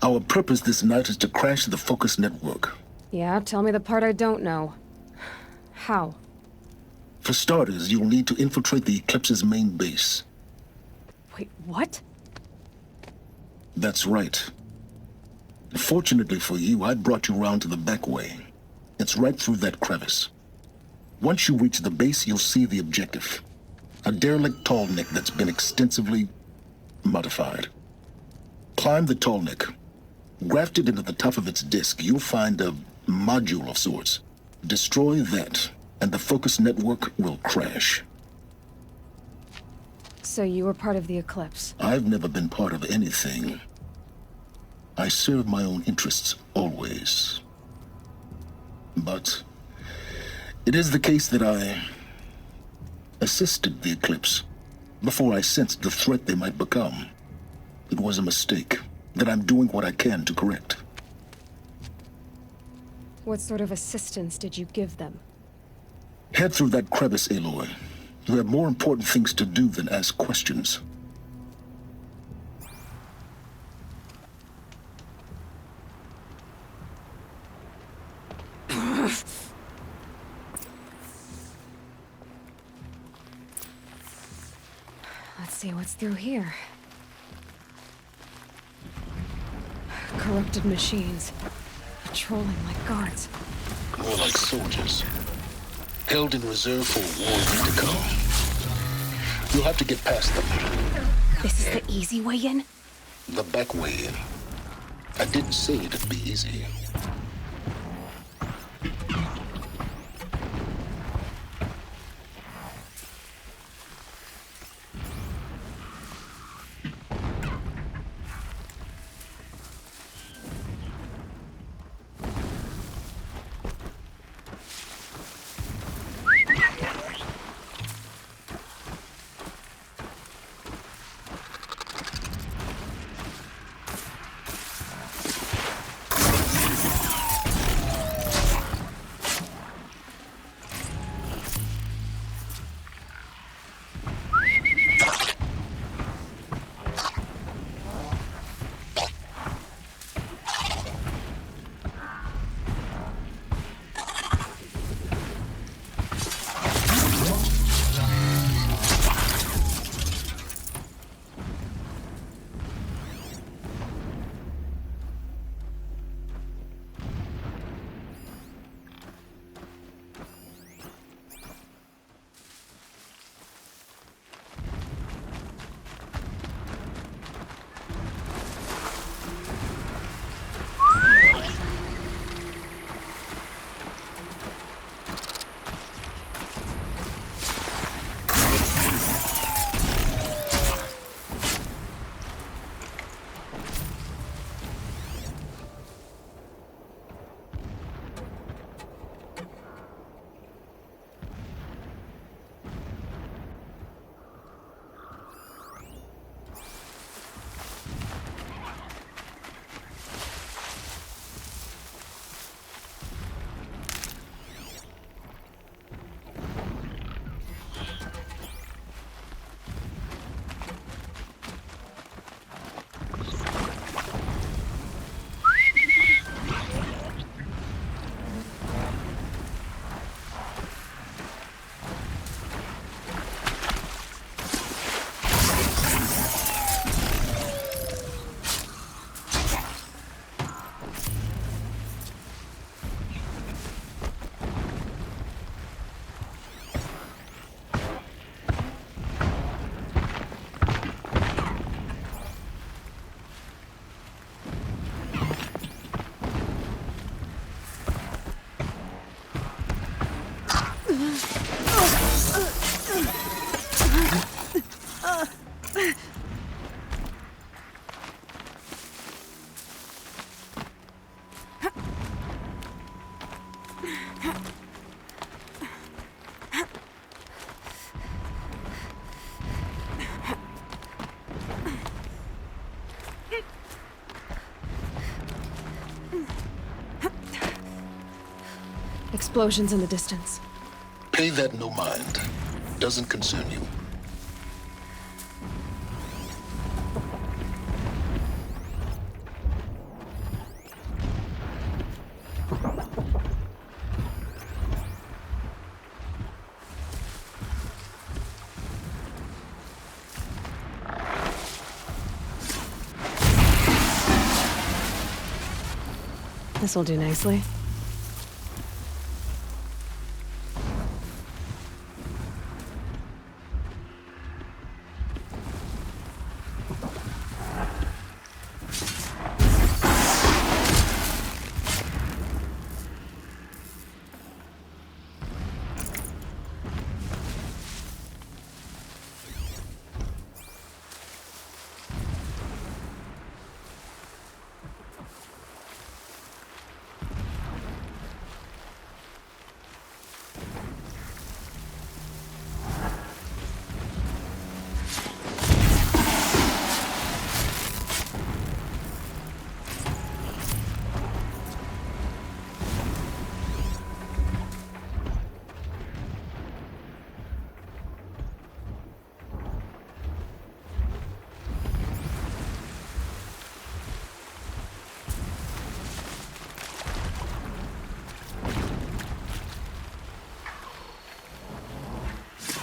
Our purpose this night is to crash the Focus network. Yeah, tell me the part I don't know. How? For starters, you'll need to infiltrate the Eclipse's main base. Wait, what? That's right. Fortunately for you, I brought you round to the back way. It's right through that crevice. Once you reach the base, you'll see the objective. A derelict tallneck that's been extensively modified. Climb the tallneck. Grafted into the top of its disk, you'll find a module of sorts. Destroy that, and the Focus network will crash. So you were part of the Eclipse? I've never been part of anything. I serve my own interests, always. But it is the case that I assisted the Eclipse before I sensed the threat they might become. It was a mistake that I'm doing what I can to correct. What sort of assistance did you give them? Head through that crevice, Aloy. You have more important things to do than ask questions. Let's see what's through here. Corrupted machines. Patrolling like guards. More like soldiers. Held in reserve for a war yet to come. You'll have to get past them. This is the easy way in? The back way in. I didn't say it'd be easy. Explosions in the distance. Pay that no mind. Doesn't concern you. This'll do nicely.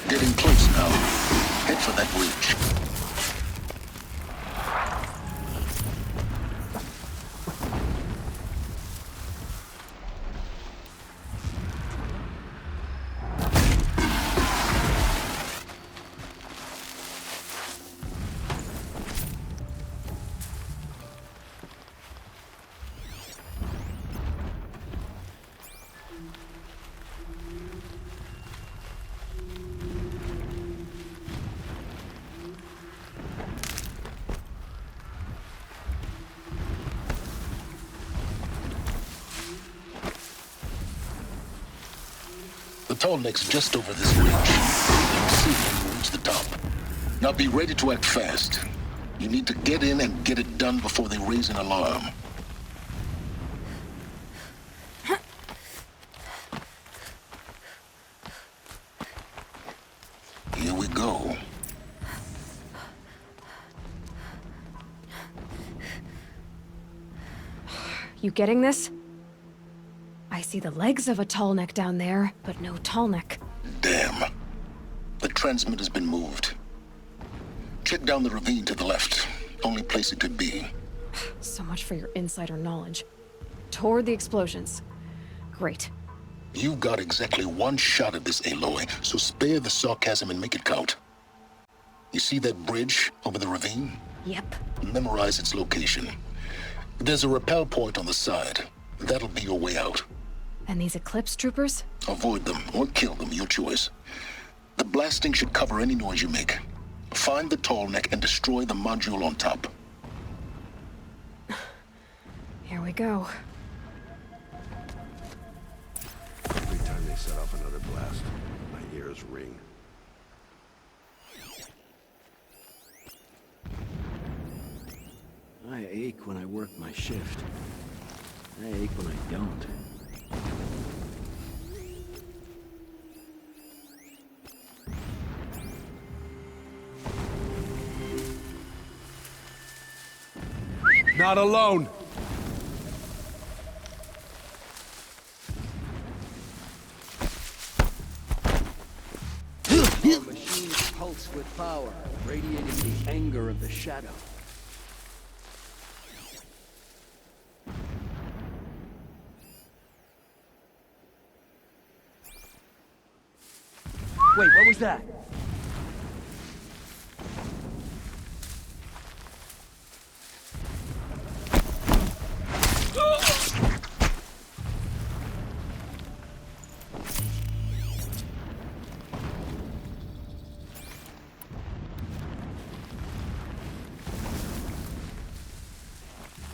Getting close now. Head for that bridge. The tall neck's just over this ridge. You'll see when you reach the top. Now be ready to act fast. You need to get in and get it done before they raise an alarm. Here we go. You getting this? I see the legs of a tall neck down there, but no tall neck. Damn. The transmitter's been moved. Check down the ravine to the left. Only place it could be. So much for your insider knowledge. Toward the explosions. Great. You've got exactly one shot at this, Aloy, so spare the sarcasm and make it count. You see that bridge over the ravine? Yep. Memorize its location. There's a rappel point on the side. That'll be your way out. And these Eclipse troopers? Avoid them or kill them, your choice. The blasting should cover any noise you make. Find the tall neck and destroy the module on top. Here we go. Every time they set off another blast, my ears ring. I ache when I work my shift. I ache when I don't. Not alone! Our machines pulse with power, radiating the anger of the shadow. Wait, what was that?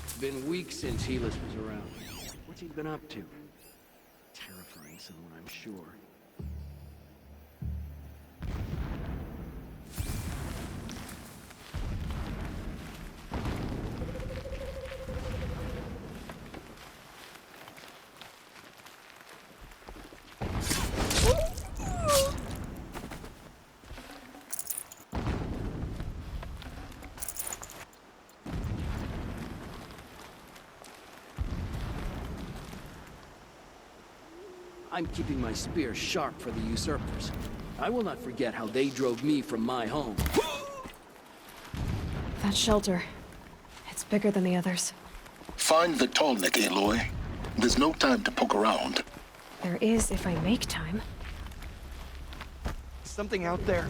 It's been weeks since Helis was around. What's he been up to? Terrifying someone, I'm sure. I'm keeping my spear sharp for the usurpers. I will not forget how they drove me from my home. That shelter. It's bigger than the others. Find the tall neck, Aloy. There's no time to poke around. There is if I make time. Something out there.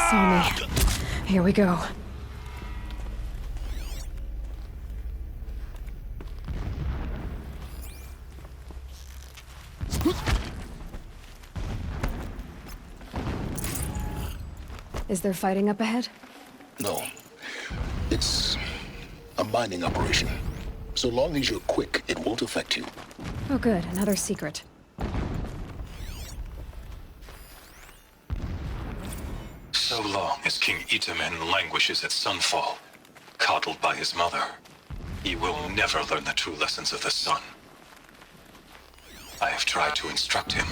Saw me. Here we go. Is there fighting up ahead? No. It's a mining operation. So long as you're quick, it won't affect you. Oh good, another secret. So long as King Itamen languishes at Sunfall, coddled by his mother, he will never learn the true lessons of the sun. I have tried to instruct him,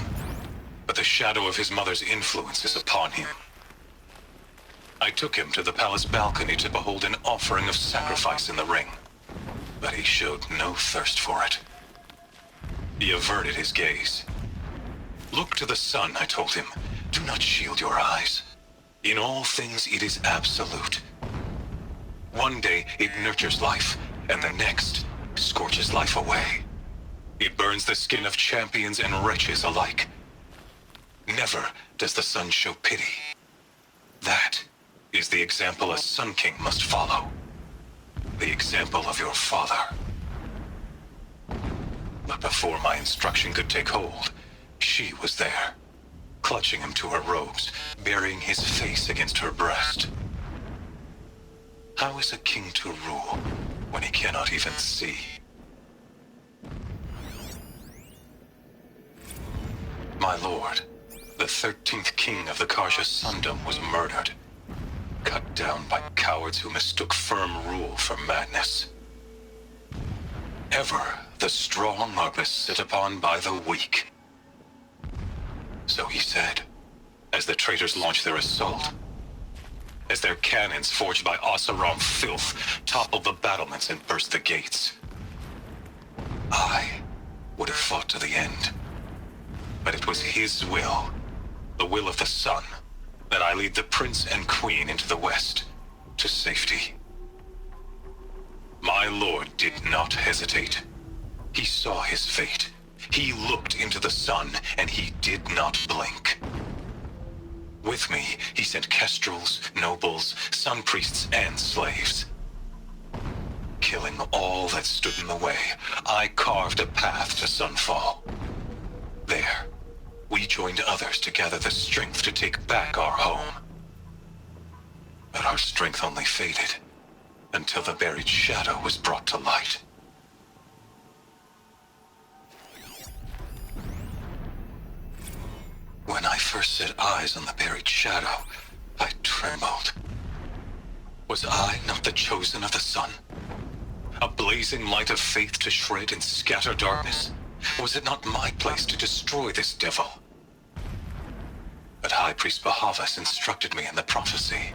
but the shadow of his mother's influence is upon him. I took him to the palace balcony to behold an offering of sacrifice in the ring, but he showed no thirst for it. He averted his gaze. Look to the sun, I told him. Do not shield your eyes. In all things, it is absolute. One day, it nurtures life, and the next, scorches life away. It burns the skin of champions and wretches alike. Never does the sun show pity. That is the example a Sun King must follow. The example of your father. But before my instruction could take hold, she was there, clutching him to her robes, burying his face against her breast. How is a king to rule when he cannot even see? My lord, the 13th king of the Karja Sundom was murdered, cut down by cowards who mistook firm rule for madness. Ever the strong are beset upon by the weak. So he said, as the traitors launched their assault, as their cannons forged by Oseram filth toppled the battlements and burst the gates. I would have fought to the end, but it was his will, the will of the sun, that I lead the prince and queen into the west, to safety. My lord did not hesitate. He saw his fate. He looked into the sun, and he did not blink. With me, he sent kestrels, nobles, sun priests, and slaves. Killing all that stood in the way, I carved a path to Sunfall. There, we joined others to gather the strength to take back our home. But our strength only faded until the buried shadow was brought to light. When I first set eyes on the buried shadow, I trembled. Was I not the chosen of the sun? A blazing light of faith to shred and scatter darkness? Was it not my place to destroy this devil? But High Priest Bahavas instructed me in the prophecy,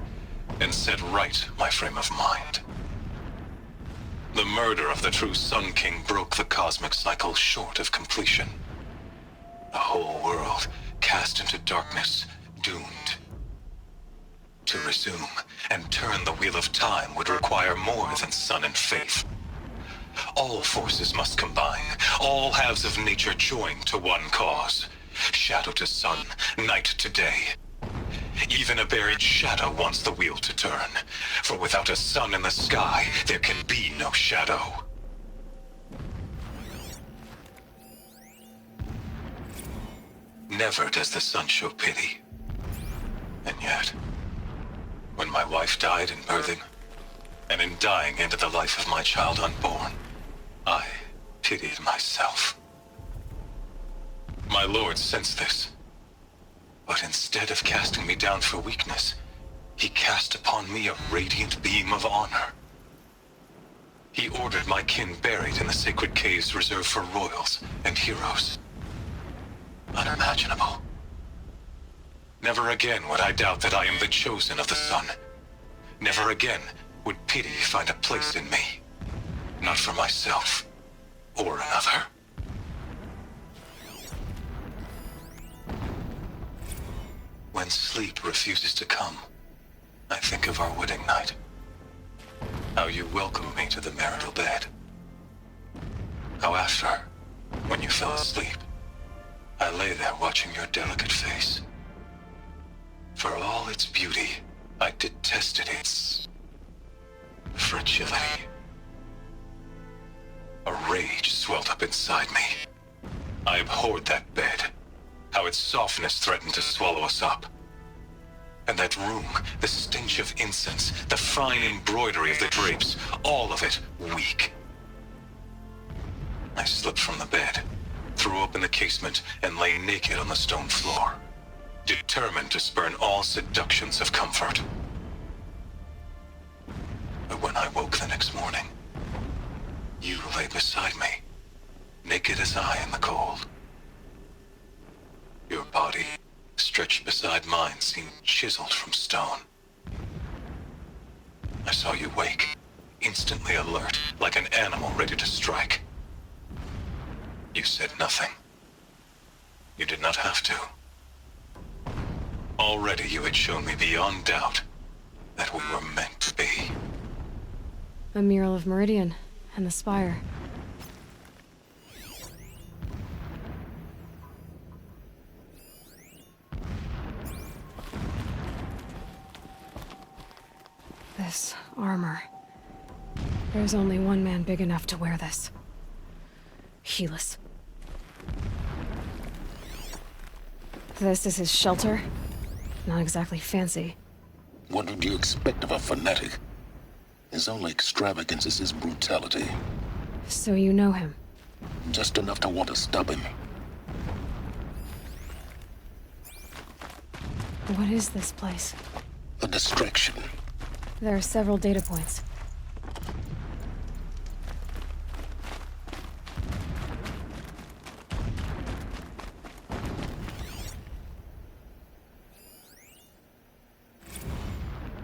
and set right my frame of mind. The murder of the true Sun King broke the cosmic cycle short of completion. The whole world cast into darkness, doomed. To resume and turn the wheel of time would require more than sun and faith. All forces must combine, all halves of nature join to one cause. Shadow to sun, night to day. Even a buried shadow wants the wheel to turn, for without a sun in the sky, there can be no shadow. Never does the sun show pity. And yet, when my wife died in birthing, and in dying ended the life of my child unborn, I pitied myself. My lord sensed this, but instead of casting me down for weakness, he cast upon me a radiant beam of honor. He ordered my kin buried in the sacred caves reserved for royals and heroes. Unimaginable. Never again would I doubt that I am the chosen of the sun. Never again would pity find a place in me. Not for myself, or another. When sleep refuses to come, I think of our wedding night. How you welcomed me to the marital bed. How after, when you fell asleep, I lay there watching your delicate face. For all its beauty, I detested its fragility. A rage swelled up inside me. I abhorred that bed, how its softness threatened to swallow us up. And that room, the stench of incense, the fine embroidery of the drapes, all of it weak. I slipped from the bed, threw open the casement, and lay naked on the stone floor, determined to spurn all seductions of comfort. But when I woke the next morning, you lay beside me, naked as I in the cold. Your body, stretched beside mine, seemed chiseled from stone. I saw you wake, instantly alert, like an animal ready to strike. You said nothing. You did not have to. Already you had shown me beyond doubt that we were meant to be. A mural of Meridian and the spire. This armor. There's only one man big enough to wear this. Helis. This is his shelter. Not exactly fancy. What would you expect of a fanatic? His only extravagance is his brutality. So you know him? Just enough to want to stop him. What is this place? A distraction. There are several data points.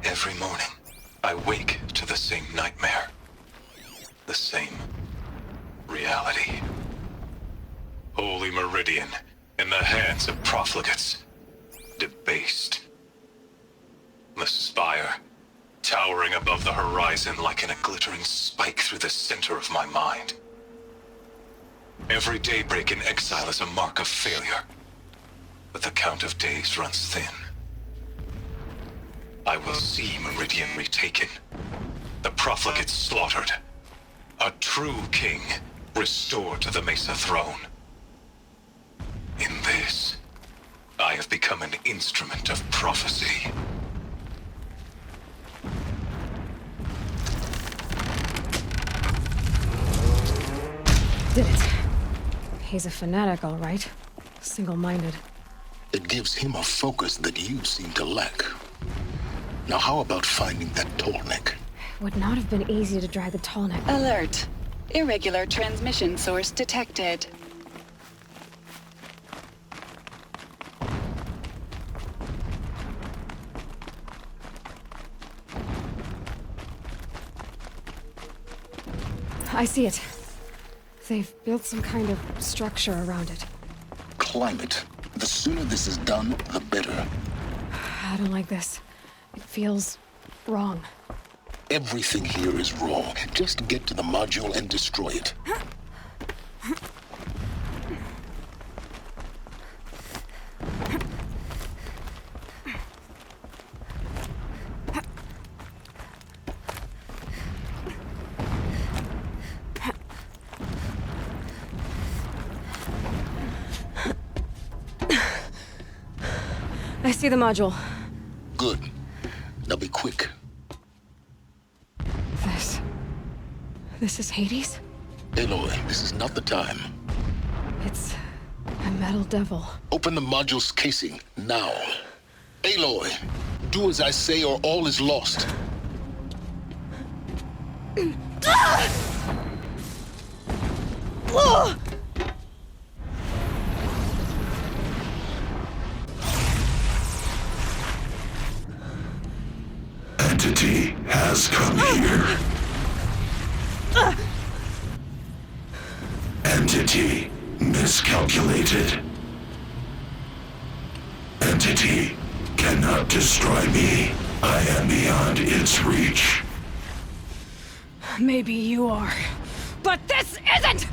Every morning, I wake to the same nightmare. The same reality. Holy Meridian, in the hands of profligates. Debased. The spire, towering above the horizon like a glittering spike through the center of my mind. Every daybreak in exile is a mark of failure, but the count of days runs thin. I will see Meridian retaken, the profligates slaughtered, a true king restored to the Mesa throne. In this, I have become an instrument of prophecy. Did it. He's a fanatic, all right. Single-minded. It gives him a focus that you seem to lack. Now how about finding that Tallneck? Would not have been easy to drag the Tallneck. Alert. Irregular transmission source detected. I see it. They've built some kind of structure around it. Climate. The sooner this is done, the better. I don't like this. It feels wrong. Everything here is wrong. Just get to the module and destroy it. I see the module. Good. Now be quick. This is Hades? Aloy, this is not the time. It's a metal devil. Open the module's casing, now. Aloy, do as I say or all is lost. Entity has come here. Entity miscalculated. Entity cannot destroy me. I am beyond its reach. Maybe you are. But this isn't!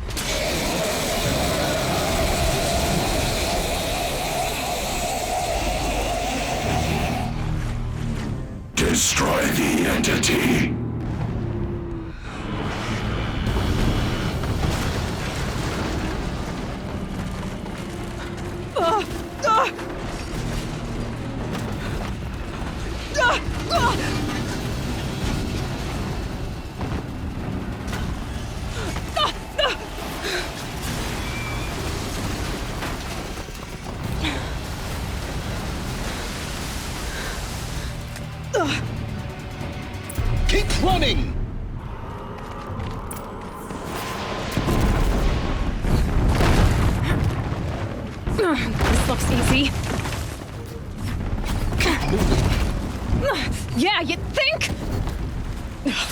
Destroy the entity. Keep running! This looks easy. Yeah, you think?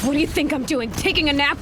What do you think I'm doing? Taking a nap?